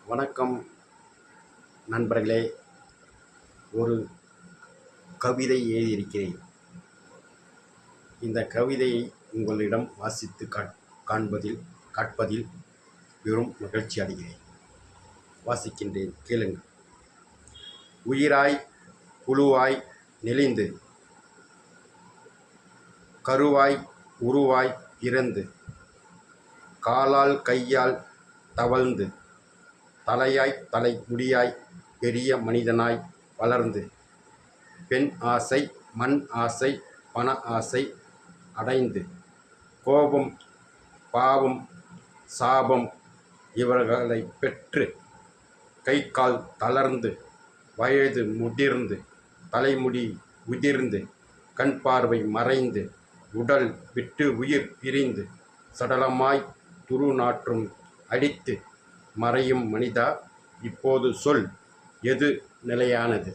வணக்கம் நண்பர்களே. ஒரு கவிதை எழுதியிருக்கிறேன். இந்த கவிதையை உங்களிடம் வாசித்து காண்பதில் பெரும் மகிழ்ச்சி அடைகிறேன். வாசிக்கின்றேன், கேளுங்கள். உயிராய் புழுவாய் நெளிந்து, கருவாய் உருவாய் பிறந்து, காலால் கையால் தவழ்ந்து, தலையாய் தலை முடியாய் பெரிய மனிதனாய் வளர்ந்து, பெண் ஆசை மண் ஆசை பண ஆசை அடைந்து, கோபம் பாவம் சாபம் இவர்களை பெற்று, கை கால் தளர்ந்து, வயது முதிர்ந்து, தலைமுடி உதிர்ந்து, கண் பார்வை மறைந்து, உடல் விட்டு உயிர் பிரிந்து, சடலமாய் துருநாற்றும் அடித்து மறையும் மனிதா, இப்போது சொல், எது நிலையானது?